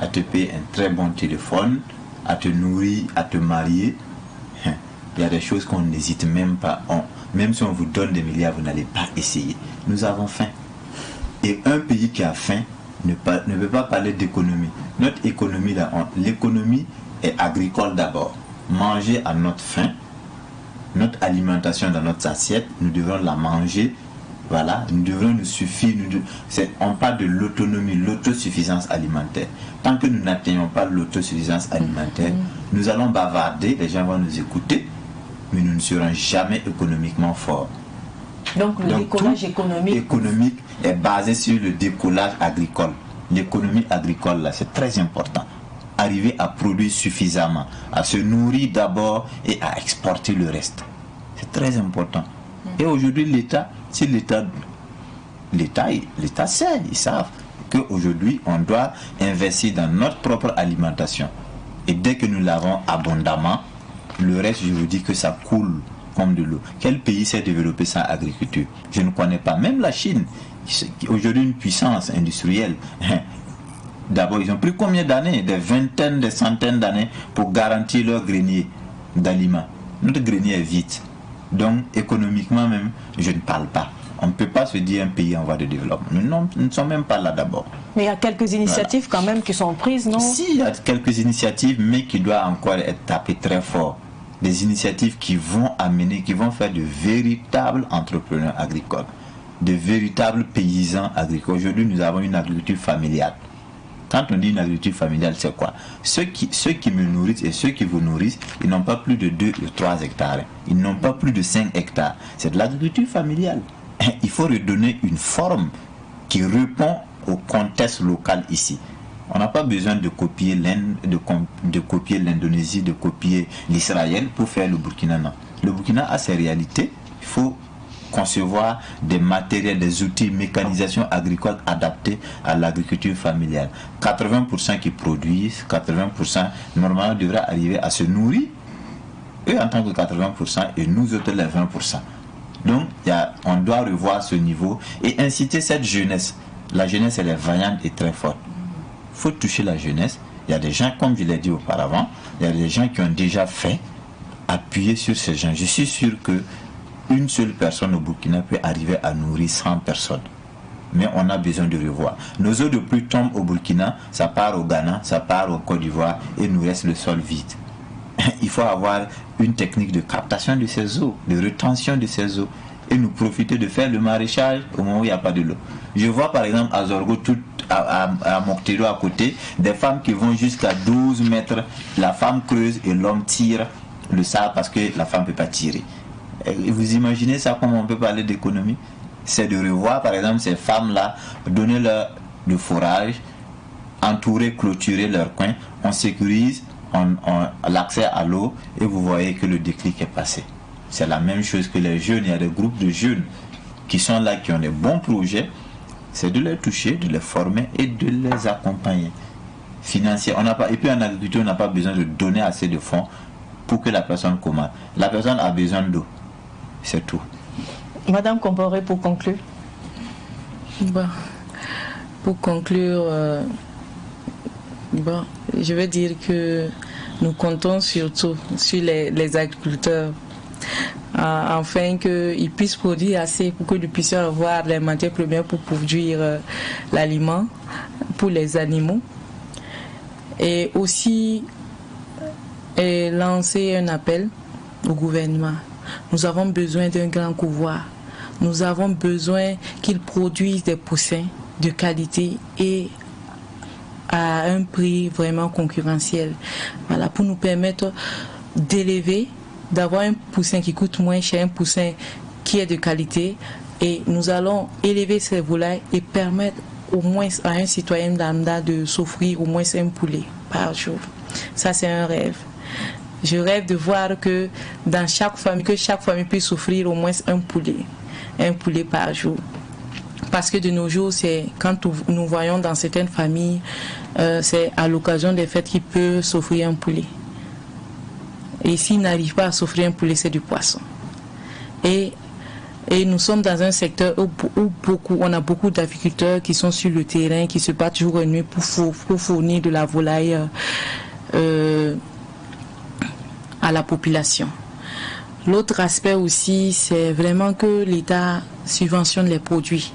à te payer un très bon téléphone, à te nourrir, à te marier, il y a des choses qu'on n'hésite même pas. Même si on vous donne des milliards, vous n'allez pas essayer. Nous avons faim. Et un pays qui a faim ne peut pas parler d'économie. Notre économie, là, l'économie est agricole d'abord. Manger à notre faim, notre alimentation dans notre assiette, nous devons la manger. Voilà, nous devons nous suffire. On parle de l'autonomie, l'autosuffisance alimentaire. Tant que nous n'atteignons pas l'autosuffisance alimentaire, nous allons bavarder, les gens vont nous écouter, mais nous ne serons jamais économiquement forts. Donc le décollage économique est basé sur le décollage agricole. L'économie agricole, là, c'est très important. Arriver à produire suffisamment, à se nourrir d'abord et à exporter le reste. C'est très important. Et aujourd'hui, l'État sait, ils savent qu'aujourd'hui, on doit investir dans notre propre alimentation. Et dès que nous l'avons abondamment, le reste, je vous dis que ça coule comme de l'eau. Quel pays s'est développé sans agriculture? Je ne connais pas. Même la Chine, aujourd'hui une puissance industrielle. D'abord, ils ont pris combien d'années? Des vingtaines, des centaines d'années pour garantir leur grenier d'aliments. Notre grenier est vide. Donc, économiquement même, je ne parle pas. On ne peut pas se dire un pays en voie de développement. Nous ne sommes même pas là d'abord. Mais il y a quelques initiatives quand même qui sont prises, non? Si, il y a quelques initiatives, mais qui doivent encore être tapées très fort. Des initiatives qui vont faire de véritables entrepreneurs agricoles, de véritables paysans agricoles. Aujourd'hui, nous avons une agriculture familiale. Quand on dit une agriculture familiale, c'est quoi? Ceux qui me nourrissent et ceux qui vous nourrissent, ils n'ont pas plus de 2 ou 3 hectares. Ils n'ont pas plus de 5 hectares. C'est de l'agriculture familiale. Il faut redonner une forme qui répond au contexte local ici. On n'a pas besoin de copier l'Inde, de copier l'Indonésie, de copier l'Israël pour faire le Burkina. Non. Le Burkina a ses réalités. Il faut concevoir des matériels, des outils, mécanisation agricole adaptés à l'agriculture familiale. 80% qui produisent, 80% normalement devraient arriver à se nourrir, eux en tant que 80% et nous autres les 20%. Donc on doit revoir ce niveau et inciter cette jeunesse. La jeunesse elle est vaillante et très forte. Il faut toucher la jeunesse. Il y a des gens, comme je l'ai dit auparavant, il y a des gens qui ont déjà fait, appuyer sur ces gens. Je suis sûr que une seule personne au Burkina peut arriver à nourrir 100 personnes. Mais on a besoin de revoir. Nos eaux de pluie tombent au Burkina, ça part au Ghana, ça part au Côte d'Ivoire et nous reste le sol vide. Il faut avoir une technique de captation de ces eaux, de rétention de ces eaux et nous profiter de faire le maraîchage au moment où il n'y a pas de l'eau. Je vois par exemple à Zorgo, à Moctero à côté, des femmes qui vont jusqu'à 12 mètres. La femme creuse et l'homme tire le sable parce que la femme ne peut pas tirer. Et vous imaginez ça, comment on peut parler d'économie? C'est de revoir par exemple ces femmes-là, donner leur du forage, entourer, clôturer leur coin, on sécurise l'accès à l'eau et vous voyez que le déclic est passé. C'est la même chose que les jeunes, il y a des groupes de jeunes qui sont là, qui ont des bons projets, c'est de les toucher, de les former et de les accompagner. Financier, et puis en agriculture, on n'a pas besoin de donner assez de fonds pour que la personne commande. La personne a besoin d'eau, c'est tout. Madame Comporé, pour conclure. Bon, pour conclure, je veux dire que nous comptons surtout sur les agriculteurs afin qu'ils puissent produire assez pour que nous puissions avoir les matières premières pour produire l'aliment pour les animaux. Et aussi lancer un appel au gouvernement. Nous avons besoin d'un grand couloir. Nous avons besoin qu'ils produisent des poussins de qualité et à un prix vraiment concurrentiel. Voilà, pour nous permettre d'élever, d'avoir un poussin qui coûte moins cher, un poussin qui est de qualité. Et nous allons élever ces volailles et permettre au moins à un citoyen lambda de s'offrir au moins un poulet par jour. Ça, c'est un rêve. Je rêve de voir que dans chaque famille puisse offrir au moins un poulet par jour. Parce que de nos jours, c'est quand nous voyons dans certaines familles, c'est à l'occasion des fêtes qu'il peut s'offrir un poulet. Et s'il n'arrive pas à s'offrir un poulet, c'est du poisson. Et nous sommes dans un secteur où on a beaucoup d'agriculteurs qui sont sur le terrain, qui se battent jour et nuit pour fournir de la volaille à la population. L'autre aspect aussi, c'est vraiment que l'État subventionne les produits,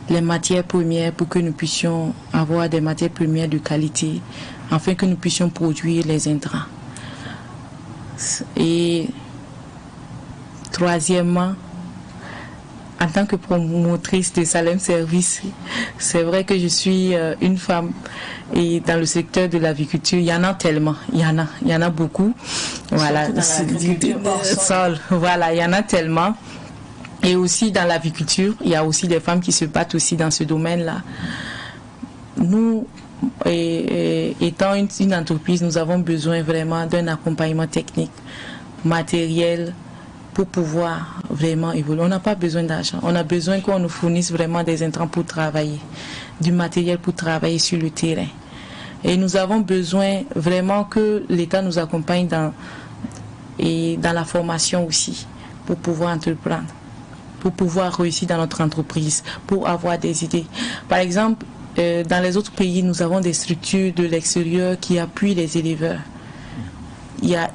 les matières premières pour que nous puissions avoir des matières premières de qualité, afin que nous puissions produire les intrants. Et troisièmement, en tant que promotrice de Salem Service, c'est vrai que je suis une femme et dans le secteur de l'agriculture, il y en a tellement, il y en a beaucoup. Voilà, voilà, il y en a tellement. Et aussi dans l'agriculture, il y a aussi des femmes qui se battent aussi dans ce domaine-là. Nous, étant une entreprise, nous avons besoin vraiment d'un accompagnement technique, matériel, pour pouvoir vraiment évoluer. On n'a pas besoin d'argent. On a besoin qu'on nous fournisse vraiment des intrants pour travailler, du matériel pour travailler sur le terrain. Et nous avons besoin vraiment que l'État nous accompagne dans la formation aussi, pour pouvoir entreprendre, pour pouvoir réussir dans notre entreprise, pour avoir des idées. Par exemple, dans les autres pays, nous avons des structures de l'extérieur qui appuient les éleveurs. Il y a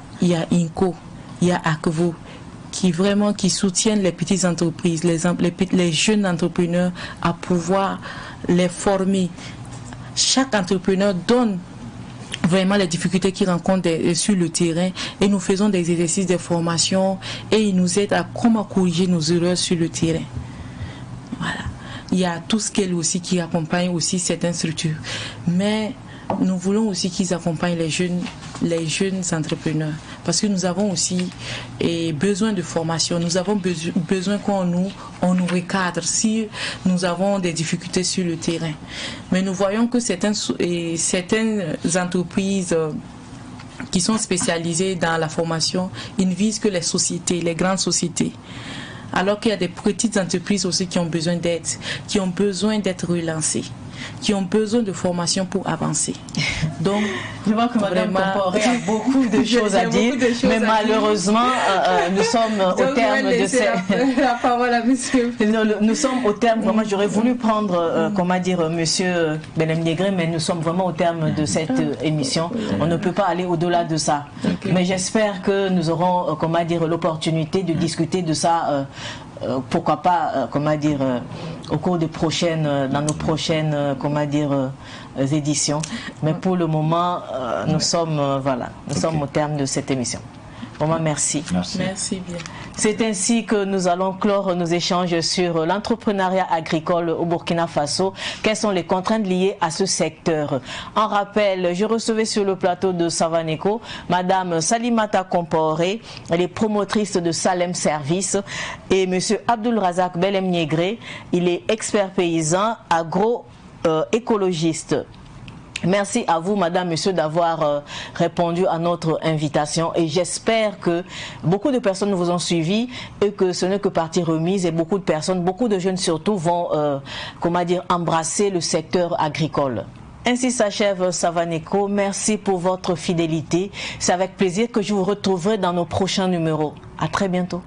INCO, il y a ACVO, qui soutiennent les petites entreprises, les jeunes entrepreneurs à pouvoir les former. Chaque entrepreneur donne vraiment les difficultés qu'il rencontre sur le terrain et nous faisons des exercices de formation et ils nous aident à comment corriger nos erreurs sur le terrain. Voilà. Il y a tout ce qu'elle aussi qui accompagne aussi certaines structures. Mais nous voulons aussi qu'ils accompagnent les jeunes entrepreneurs parce que nous avons aussi besoin de formation. Nous avons besoin qu'on nous recadre si nous avons des difficultés sur le terrain. Mais nous voyons que certaines entreprises qui sont spécialisées dans la formation, ils ne visent que les sociétés, les grandes sociétés. Alors qu'il y a des petites entreprises aussi qui ont besoin d'aide, qui ont besoin d'être relancées, qui ont besoin de formation pour avancer. Donc, je vois que Mme Comporé a beaucoup de choses à dire, mais malheureusement, nous sommes au terme de cette... La parole à monsieur. Nous sommes au terme, vraiment, j'aurais voulu prendre, monsieur Belem Niegré, mais nous sommes vraiment au terme de cette émission. On ne peut pas aller au-delà de ça. Okay. Mais j'espère que nous aurons, l'opportunité de discuter de ça, pourquoi pas, au cours des dans nos prochaines, éditions. Mais pour le moment, nous sommes au terme de cette émission. Vraiment, merci. Merci bien. C'est ainsi que nous allons clore nos échanges sur l'entrepreneuriat agricole au Burkina Faso. Quelles sont les contraintes liées à ce secteur? En rappel, je recevais sur le plateau de Savaneco Madame Salimata Comporé, elle est promotrice de Salem Service, et Monsieur Abdul Razak Belem Niegré, il est expert paysan, agro-écologiste. Merci à vous, madame, monsieur, d'avoir répondu à notre invitation et j'espère que beaucoup de personnes vous ont suivi et que ce n'est que partie remise et beaucoup de personnes, beaucoup de jeunes surtout vont, embrasser le secteur agricole. Ainsi s'achève Savaneco. Merci pour votre fidélité. C'est avec plaisir que je vous retrouverai dans nos prochains numéros. À très bientôt.